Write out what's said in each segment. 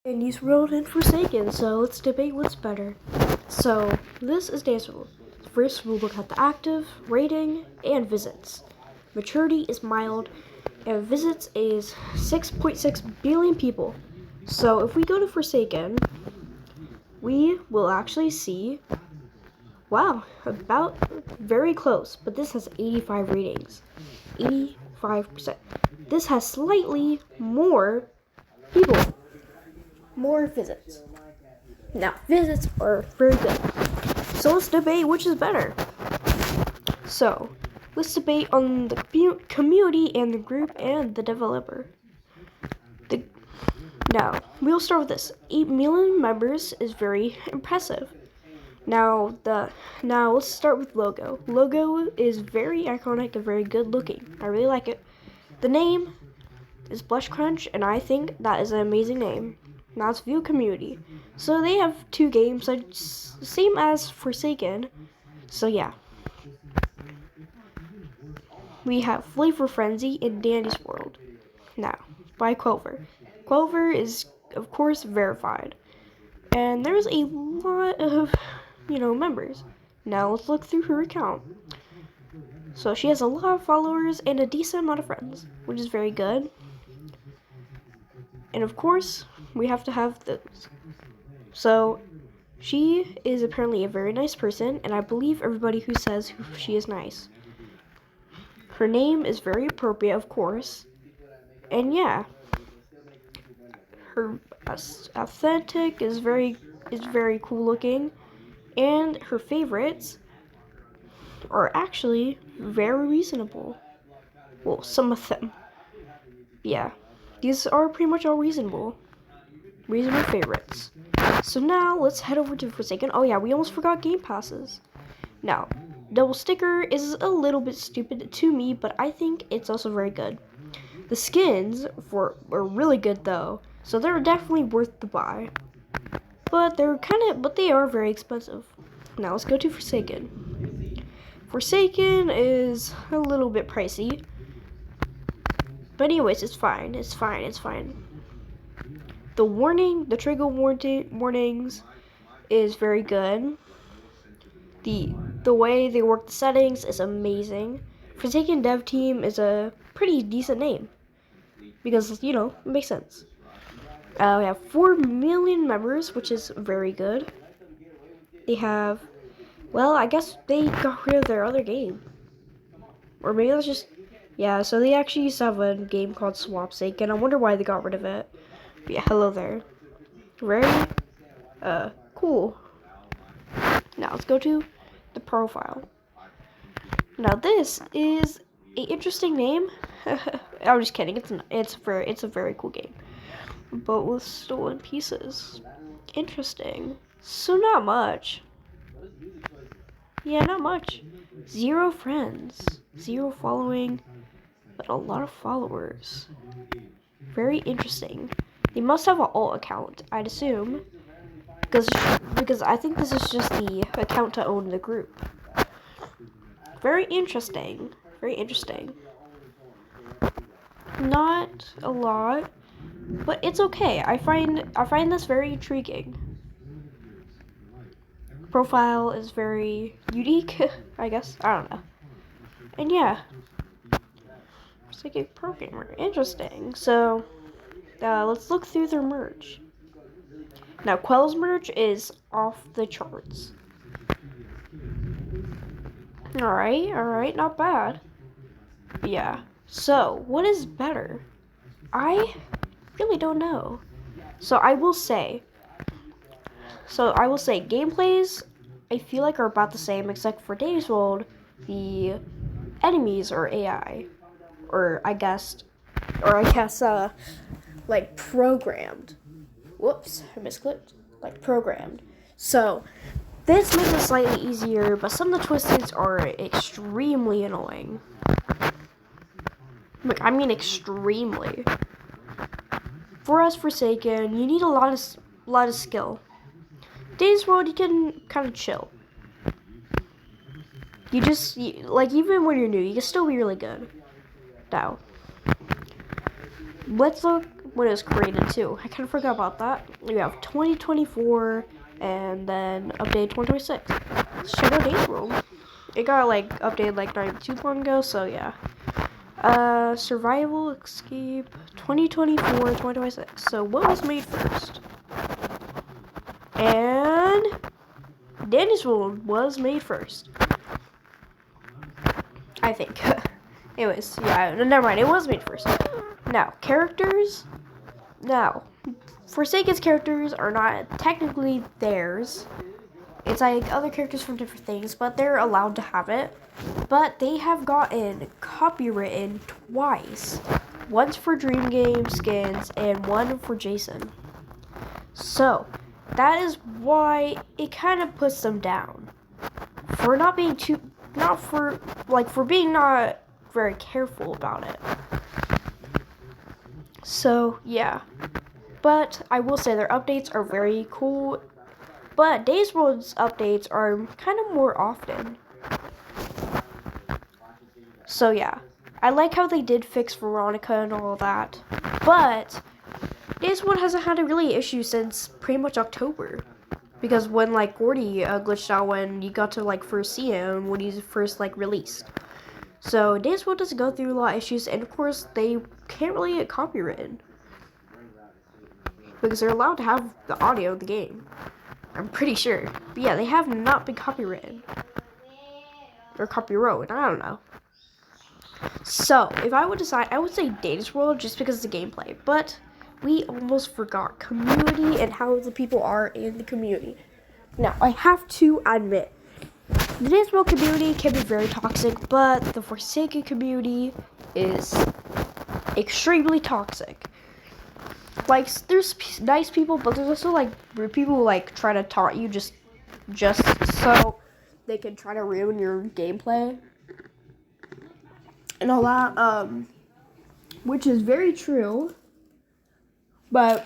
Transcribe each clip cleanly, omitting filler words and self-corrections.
Dandy's World and Forsaken, so let's debate what's better. So, this is Dandy's World. First, we'll look at the active, rating, and visits. Maturity is mild, and visits is 6.6 billion people. So, if we go to Forsaken, we will actually see, wow, about very close, but this has 85 ratings. 85%. This has slightly more people. More visits. Now, visits are very good. So let's debate which is better. So, let's debate on the community and the group and the developer. Now, we'll start with this. 8 million members is very impressive. Now let's start with logo. Logo is very iconic and very good looking. I really like it. The name is Blush Crunch, and I think that is an amazing name. Now it's View Community. So they have 2 games, same as Forsaken. So yeah. We have Flavor Frenzy in Dandy's World. Now, by Quelver. Quelver is, of course, verified. And there's a lot of, members. Now let's look through her account. So she has a lot of followers and a decent amount of friends, which is very good. And of course, we have to have those. So, she is apparently a very nice person, and I believe everybody who says she is nice. Her name is very appropriate, of course. And yeah, her aesthetic is very cool looking, and her favorites are actually very reasonable. Well, some of them. Yeah, these are pretty much all reasonable favorites. So now let's head over to Forsaken. Oh yeah, we almost forgot game passes. Now, double sticker is a little bit stupid to me, but I think it's also very good. The skins are really good though, so they're definitely worth the buy. But they are very expensive. Now let's go to Forsaken. Forsaken is a little bit pricey. But anyways, it's fine. The trigger warnings is very good. The way they work the settings is amazing. Forsaken Dev Team is a pretty decent name. Because, it makes sense. We have 4 million members, which is very good. They have, I guess they got rid of their other game. Or maybe that's just, yeah, so they actually used to have a game called Swapsake, and I wonder why they got rid of it. But yeah, hello there. Very, cool. Now, let's go to the profile. Now, this is an interesting name. I'm just kidding. It's a very cool game. But with stolen pieces. Interesting. So not much. Yeah, not much. 0 friends. 0 following. But a lot of followers. Very interesting. They must have an alt account, I'd assume. Because I think this is just the account to own the group. Very interesting. Not a lot, but it's okay. I find this very intriguing. Profile is very unique, I guess. I don't know. And yeah, it's like a programmer. Interesting. So, let's look through their merch. Now, Quell's merch is off the charts. Alright, not bad. Yeah. So, what is better? I really don't know. So I will say gameplays I feel like are about the same, except for Dandy's World, the enemies are AI. Or I guess like programmed. Whoops, I misclicked. Like programmed. So this makes it slightly easier, but some of the twisted are extremely annoying. Like, I mean extremely. For us Forsaken, you need a lot of skill. Dandy's World, you can kind of chill. Even when you're new, you can still be really good. Now, let's when it was created too. I kind of forgot about that. We have 2024 and then update 2026. Shadow Days World. It got like updated like not too long ago, so yeah. Survival Escape 2024, 2026. So what was made first? And Danny's World was made first, I think. Anyways, yeah, never mind. It was made first. Now, characters. Now, Forsaken's characters are not technically theirs. It's like other characters from different things, but they're allowed to have it. But they have gotten copywritten twice. Once for Dream Game skins and one for Jason. So, that is why it kind of puts them down. For not being for being not very careful about it. So, yeah. But I will say their updates are very cool. But Days World's updates are kind of more often. So, yeah. I like how they did fix Veronica and all that. But Days World hasn't had a really issue since pretty much October. Because when, like, Gordy glitched out when you got to, like, first see him when he's first, like, released. So, Days World doesn't go through a lot of issues, and, of course, they can't really get copywritten. Because they're allowed to have the audio of the game. I'm pretty sure. But, yeah, they have not been copywritten. Or copywrote, I don't know. So, if I would decide, I would say Days World just because of the gameplay. But we almost forgot community and how the people are in the community. Now, I have to admit, the Days World community can be very toxic, but the Forsaken community is extremely toxic. Like, there's nice people, but there's also, like, rude people who, like, try to taunt you just so they can try to ruin your gameplay. And all that, which is very true. But,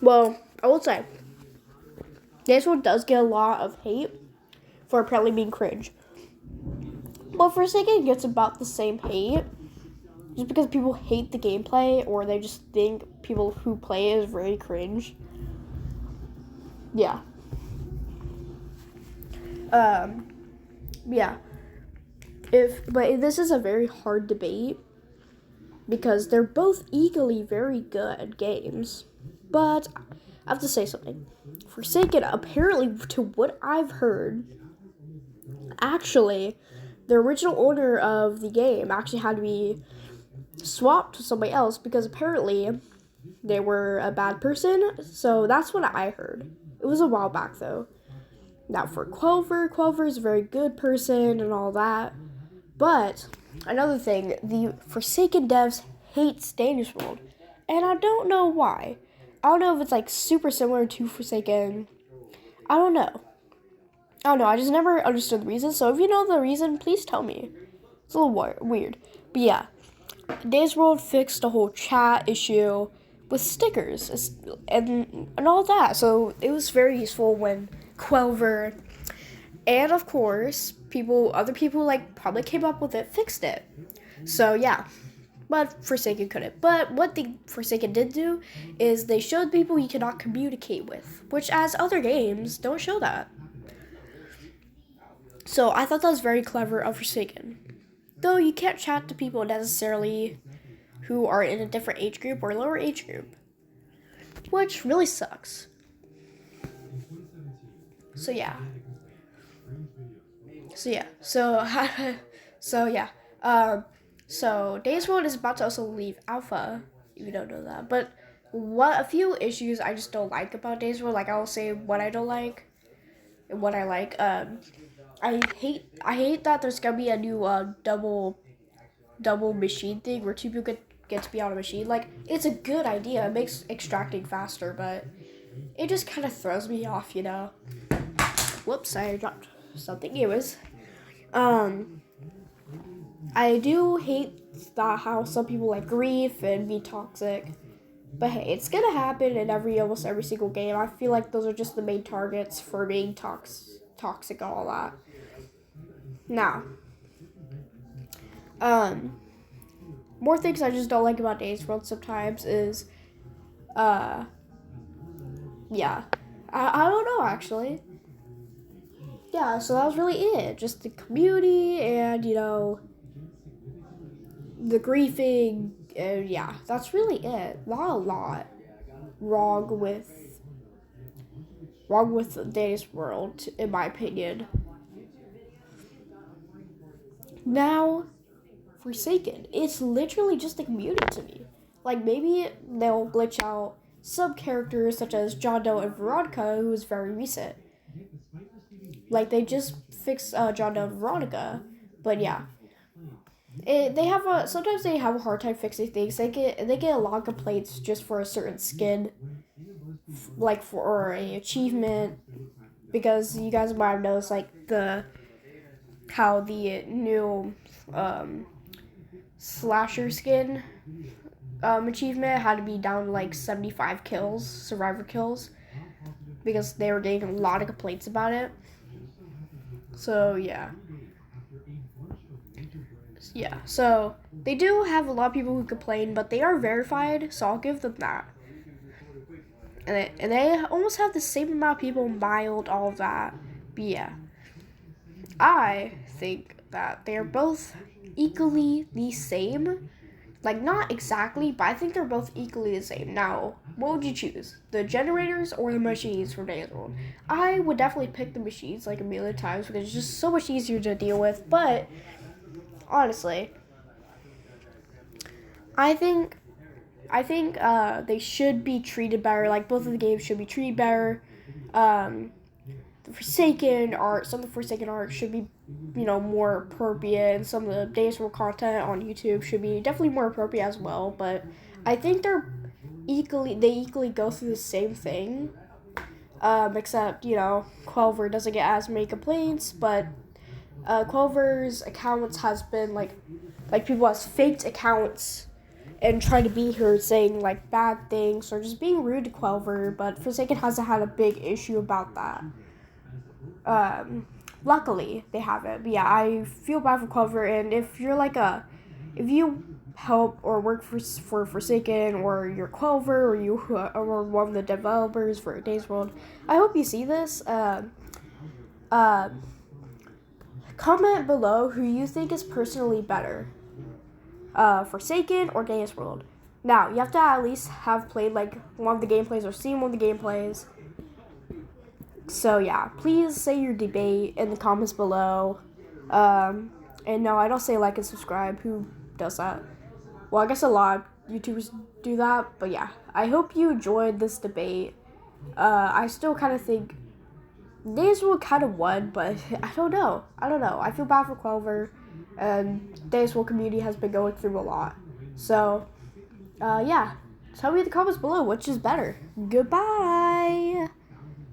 well, I will say, this one does get a lot of hate for apparently being cringe. But Forsaken gets about the same hate, just because people hate the gameplay, or they just think people who play it is very cringe. Yeah. Yeah. But this is a very hard debate, because they're both equally very good games. But I have to say something. Forsaken, apparently, to what I've heard, actually, the original owner of the game actually had to be swapped to somebody else because apparently they were a bad person. So that's what I heard. It was a while back, though. Now, for Quelver is a very good person and all that. But another thing, the Forsaken devs hate Danny's World, and I don't know why. I don't know if it's like super similar to Forsaken. I don't know. I just never understood the reason. So if you know the reason, please tell me. It's a little weird. But yeah, Days World fixed the whole chat issue with stickers and all that. So it was very useful when Quelver and of course other people like probably came up with it, fixed it. So yeah. But Forsaken couldn't. But what the Forsaken did do is they showed people you cannot communicate with, which as other games don't show that. So I thought that was very clever of Forsaken. Though you can't chat to people necessarily who are in a different age group or lower age group, which really sucks. So yeah. So Days World is about to also leave alpha. You don't know that, but a few issues I just don't like about Days World. Like I will say what I don't like and what I like. I hate that there's gonna be a new double machine thing where two people get to be on a machine. Like it's a good idea. It makes extracting faster, but it just kind of throws me off, you know. Whoops, I dropped something. Anyways, I do hate that how some people like grief and be toxic. But hey, it's gonna happen in almost every single game. I feel like those are just the main targets for being toxic and all that. Now, more things I just don't like about Days World sometimes is, yeah, I don't know actually. Yeah, so that was really it. Just the community and, the griefing. Yeah, that's really it. Not a lot wrong with Days World, in my opinion. Now, Forsaken, it's literally just the community to me. Like, maybe they'll glitch out some characters such as John Doe and Veronica, who is very recent. Like, they just fixed John Doe and Veronica. But yeah. Sometimes they have a hard time fixing things. They get a lot of complaints just for a certain skin, like for a achievement, because you guys might have noticed like how the new slasher skin achievement had to be down to like 75 kills, survivor kills, because they were getting a lot of complaints about it. So yeah. Yeah, so they do have a lot of people who complain, but they are verified, so I'll give them that. And they almost have the same amount of people mild, all of that. But yeah, I think that they are both equally the same. Like, not exactly, but I think they're both equally the same. Now, what would you choose? The generators or the machines from Days World? I would definitely pick the machines like a million times because it's just so much easier to deal with, but honestly, I think they should be treated better. Like, both of the games should be treated better. The Forsaken art, some of the Forsaken art should be, more appropriate, and some of the Days World content on YouTube should be definitely more appropriate as well. But I think they equally go through the same thing. Except, Quelver doesn't get as many complaints, but Quelver's accounts has been like people has faked accounts and try to be here saying like bad things or just being rude to Quelver, but Forsaken hasn't had a big issue about that. Luckily they haven't. But yeah, I feel bad for Quelver, and if you help or work for Forsaken, or you're Quelver, or you are one of the developers for Days World, I hope you see this. Comment below who you think is personally better, Forsaken or Days World. Now, you have to at least have played like one of the gameplays or seen one of the gameplays. So yeah, please say your debate in the comments below. And no, I don't say like and subscribe. Who does that? Well, I guess a lot of YouTubers do that. But yeah, I hope you enjoyed this debate. I still kind of think Days World kind of won, but I don't know. I feel bad for Quelver, and Days World community has been going through a lot. So, yeah. Tell me in the comments below which is better. Goodbye!